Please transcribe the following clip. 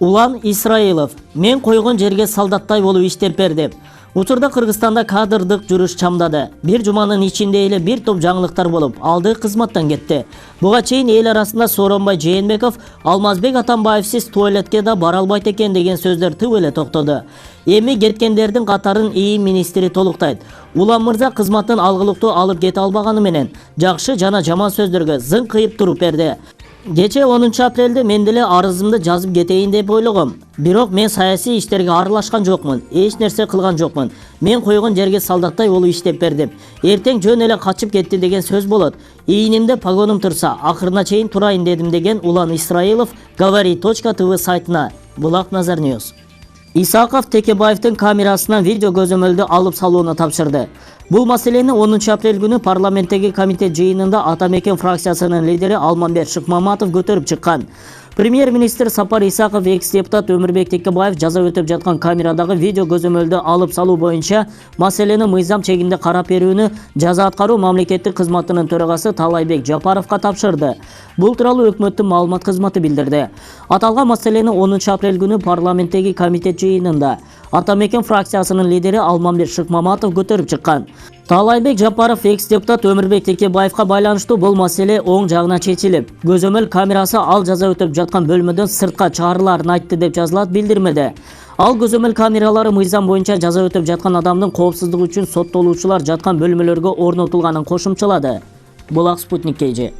Улан Исраилов, мен койгон жерге солдаттай болуп иштеп бердим. Учурда Кыргызстанда кадрдык жүрүш чамдады. Бир жуманын ичинде эле бир топ жаңылыктар болуп, алды кызматтан кетти. Буга чейин эл арасында Сооронбай Жээнбеков, Алмазбек Атамбаевсиз туалетке да бара албайт экен деген сөздөр тып эле токтоду. Эми кеткендердин катарын ИИ министри толуктайт. Улан мырза кызматтын алгылыктуу алып кете албаганы менен жакшы жана жаман сөздөргө зың кыйып туруп берди. Кече 10 апрелде мен деле арызымды жазып кетейин деп ойлогом. Бирок мен саясий иштерге аралашкан жокмун, эч нерсе кылган жокмун. Мен койгон жерге солдаттай болуп иштеп бердим. Эртең жөн эле качып кетти деген сөз болот. Ийинимде погонум турса, акырына чейин турайын дедим деген Улан Исраилов Говори.тв сайтына. Булак Назар Ньюс. Исаков Текебаевдин камерасынан видео көзөмөлдү алып салууну тапшырды. Бул маселени 10 апрель күнү парламенттеги комитет жыйынында Атамекен фракциясынын лидери Алмамбет Шыкмаматов көтөрүп чыккан. Премьер-министр Сапар Исаков экс-депутат Өмүрбек Текебаев жаза өтөп жаткан камерадагы видео көзөмөлдү алып салуу боюнча маселени мыйзам чегинде карап берүүнү жаза аткаруу мамлекеттик кызматынын төрагасы Талайбек Жапаровго тапшырды. Бул тууралуу өкмөттүн маалымат кызматы билдирди. Аталган маселени 10 апрель күнү парламенттеги комитет жыйынында Атамекен фракциясынын лидери Алмамбет Шыкмаматов көтөрүп чыккан. Талайбек Жапаров экс-депутат Өмүрбек Текебаевга байланыштуу бул маселе оң жагына чечилип, көзөмөл камерасы ал жаза өтөп жаткан бөлмөдөн сыртка чыгарыларын айтты деп жазылат билдирмеде. Ал көзөмөл камералары мыйзам боюнча жаза өтөп жаткан адамдын коопсуздугу үчүн соттолуучулар жаткан бөлмөлөргө орнотулганын кошумчалады. Булак Спутник KG.